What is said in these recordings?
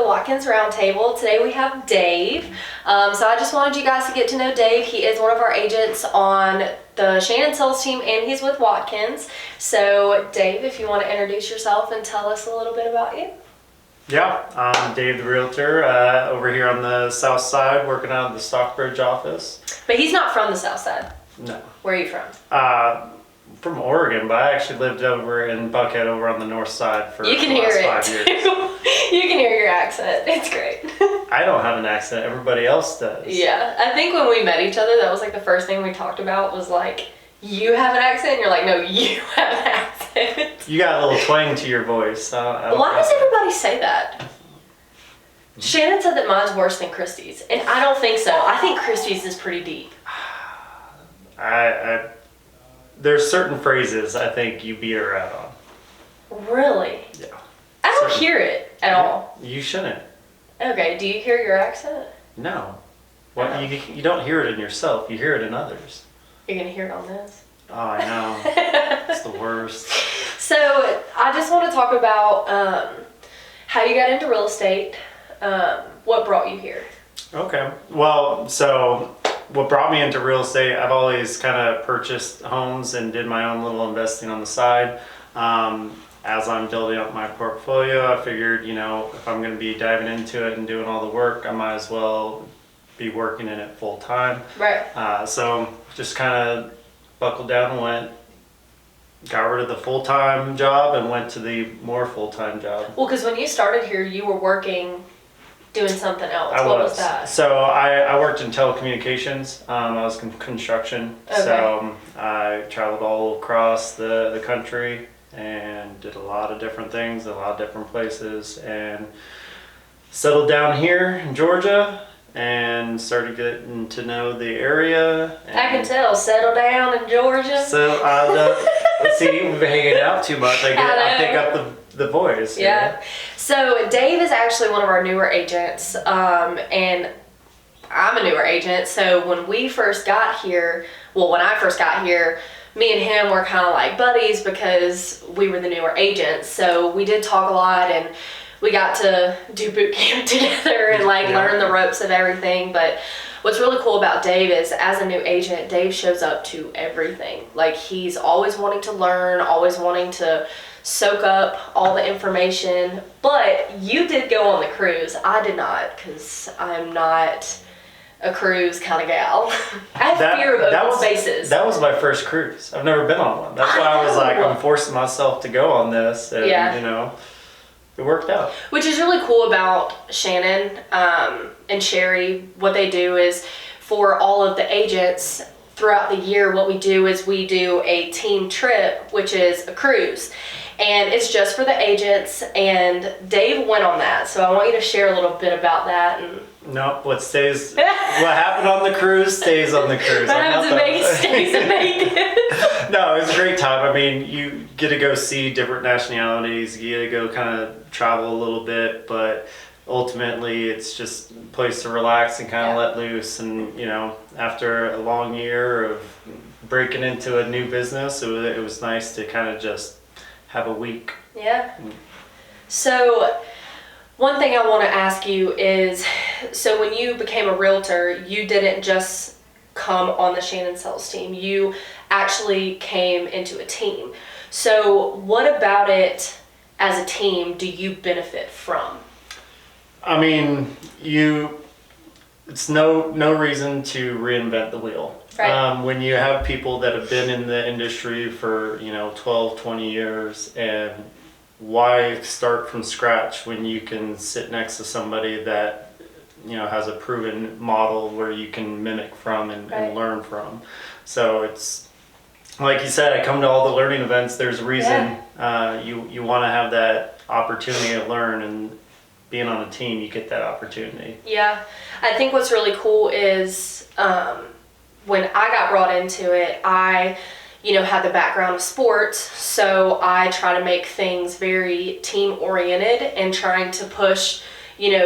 the Watkins Roundtable. Today we have Dave. So I just wanted you guys to get to know Dave. He is one of our agents on the Shannon Sells team, and he's with Watkins. So Dave, if you want to introduce yourself and tell us a little bit about you. Yeah, I'm Dave the realtor over here on the south side, working out of the Stockbridge office. But he's not from the south side. No. Where are you from? From Oregon, but I actually lived over in Buckhead over on the north side for you can the hear last it. 5 years. You can hear your accent. It's great. I don't have an accent, everybody else does. Yeah, I think when we met each other, that was like the first thing we talked about was like, you have an accent? And you're like, no, you have an accent. You got a little twang to your voice. Why does everybody say that? Shannon said that mine's worse than Christy's, and I don't think so. I think Christy's is pretty deep. There's certain phrases I think you beat her out on. Really? Yeah. I don't hear it at all. You shouldn't. Okay, do you hear your accent? No. Well, you don't hear it in yourself, you hear it in others. You're gonna hear it on this? Oh, I know. It's the worst. So, I just want to talk about how you got into real estate, what brought you here. Okay. Well, so what brought me into real estate, I've always kind of purchased homes and did my own little investing on the side. As I'm building up my portfolio, I figured, if I'm going to be diving into it and doing all the work, I might as well be working in it full time. Right. So just kind of buckled down and got rid of the full-time job and went to the more full-time job. Well, because when you started here, you were working doing something else. What was that? So I worked in telecommunications. I was in construction. Okay. So I traveled all across the country and did a lot of different things, a lot of different places, and settled down here in Georgia and started getting to know the area. I can tell. Settle down in Georgia. So see, we've been hanging out too much. I pick up the voice. Yeah. So Dave is actually one of our newer agents, and I'm a newer agent. So when we first got here, when I first got here, me and him were kind of like buddies because we were the newer agents. So we did talk a lot, and we got to do boot camp together and learn the ropes of everything. But what's really cool about Dave is, as a new agent, Dave shows up to everything. He's always wanting to learn, always wanting to soak up all the information. But you did go on the cruise. I did not, because I'm not a cruise kind of gal. I have fear of open spaces. That was my first cruise. I've never been on one. That's why I was like, I'm forcing myself to go on this. And, it worked out. Which is really cool about Shannon and Sherry. What they do is, for all of the agents throughout the year, what we do is we do a team trip, which is a cruise. And it's just for the agents, and Dave went on that. So I want you to share a little bit about that. No, what happened on the cruise stays on the cruise. What happens in Vegas stays in Vegas. No, it was a great time. I mean, you get to go see different nationalities, you get to go kind of travel a little bit, but ultimately it's just a place to relax and kind of let loose. And, after a long year of breaking into a new business, it was nice to kind of just have a week. Yeah. So one thing I want to ask you is, so when you became a realtor, you didn't just come on the Shannon Sells team. You actually came into a team. So what about it as a team do you benefit from? I mean, it's no reason to reinvent the wheel. Right. When you have people that have been in the industry for 12, 20 years, and why start from scratch when you can sit next to somebody that has a proven model where you can mimic from and learn from. So it's like you said, I come to all the learning events. There's a reason. You want to have that opportunity to learn, and being on a team, you get that opportunity. Yeah, I think what's really cool is when I got brought into it, I had the background of sports, so I try to make things very team oriented and trying to push,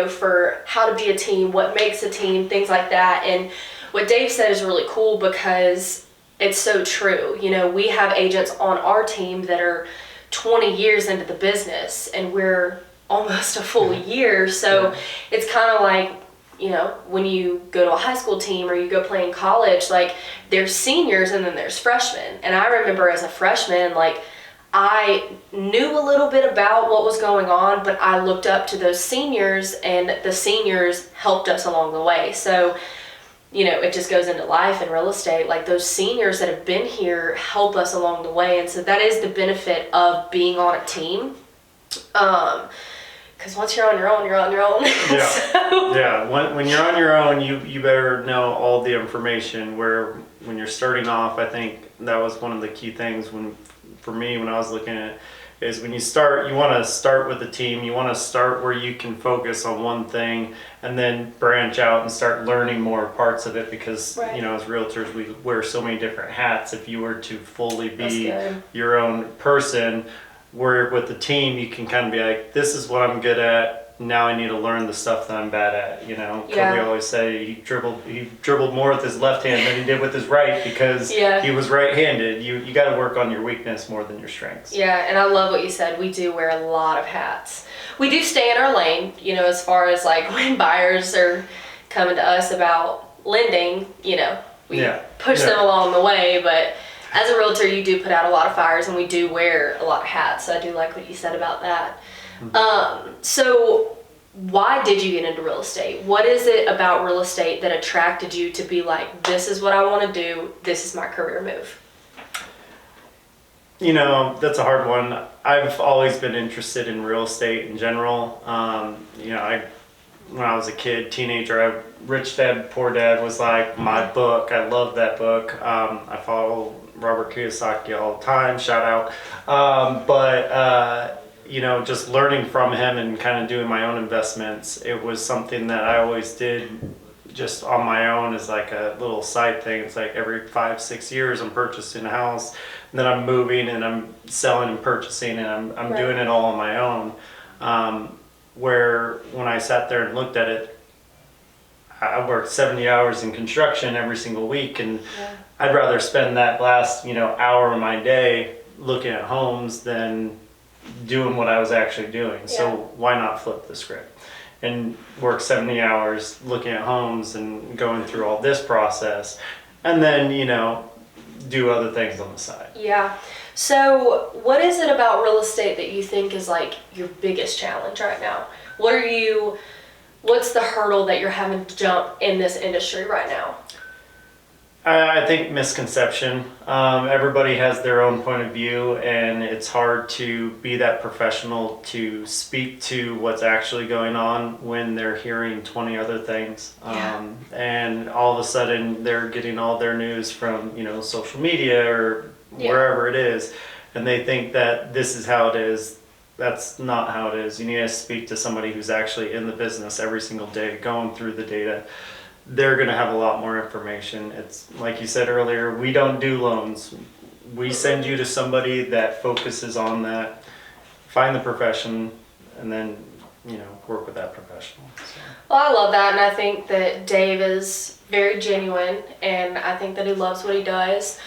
for how to be a team, what makes a team, things like that. And what Dave said is really cool because it's so true. We have agents on our team that are 20 years into the business, and we're almost a full year. So it's kind of like, you know, when you go to a high school team or you go play in college, like there's seniors and then there's freshmen. And I remember as a freshman, like I knew a little bit about what was going on, but I looked up to those seniors and the seniors helped us along the way. So, you know, it just goes into life and real estate. Like those seniors that have been here help us along the way. And so that is the benefit of being on a team. Because once you're on your own, you're on your own. Yeah. So. Yeah. When you're on your own, you better know all the information. Where when you're starting off, I think that was one of the key things for me when I was looking at it, is when you start, you want to start with a team. You want to start where you can focus on one thing and then branch out and start learning more parts of it, because Right. you know, as realtors, we wear so many different hats. If you were to fully be That's good. your own person, where with the team you can kind of be like, this is what I'm good at, now I need to learn the stuff that I'm bad at, you know. Yeah. Kobe always say he dribbled more with his left hand than he did with his right, because Yeah. he was right-handed. You got to work on your weakness more than your strengths. Yeah, and I love what you said. We do wear a lot of hats. We do stay in our lane, you know, as far as like when buyers are coming to us about lending, you know, we push them along the way, but as a realtor, you do put out a lot of fires, and we do wear a lot of hats. So I do like what you said about that. So why did you get into real estate? What is it about real estate that attracted you to be like, this is what I want to do, this is my career move? You know, that's a hard one. I've always been interested in real estate in general. You know, when I was a kid, teenager, Rich Dad, Poor Dad was like my book. I love that book. I follow Robert Kiyosaki all the time, shout out. But you know, just learning from him and kind of doing my own investments, it was something that I always did just on my own as like a little side thing. It's like every 5-6 years I'm purchasing a house, and then I'm moving and I'm selling and purchasing, and I'm Right. doing it all on my own. Where when I sat there and looked at it, I worked 70 hours in construction every single week, and I'd rather spend that last, you know, hour of my day looking at homes than doing what I was actually doing. So why not flip the script and work 70 hours looking at homes and going through all this process, and then, you know, do other things on the side. Yeah. So what is it about real estate that you think is like your biggest challenge right now? What's the hurdle that you're having to jump in this industry right now? I think misconception. Everybody has their own point of view, and it's hard to be that professional to speak to what's actually going on when they're hearing 20 other things. And all of a sudden they're getting all their news from, you know, social media or wherever it is, and they think that this is how it is. That's not how it is. You need to speak to somebody who's actually in the business every single day, going through the data. They're going to have a lot more information. It's like you said earlier, we don't do loans. We send you to somebody that focuses on that. Find the profession, and then, you know, work with that professional. So. Well, I love that, and I think that Dave is very genuine, and I think that he loves what he does.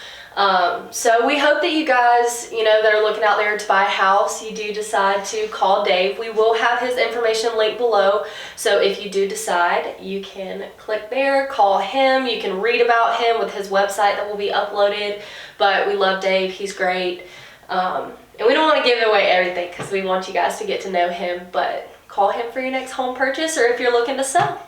So we hope that you guys, you know, that are looking out there to buy a house, you do decide to call Dave. We will have his information linked below. So if you do decide, you can click there, call him. You can read about him with his website that will be uploaded. But we love Dave. He's great. And we don't want to give away everything because we want you guys to get to know him. But call him for your next home purchase, or if you're looking to sell.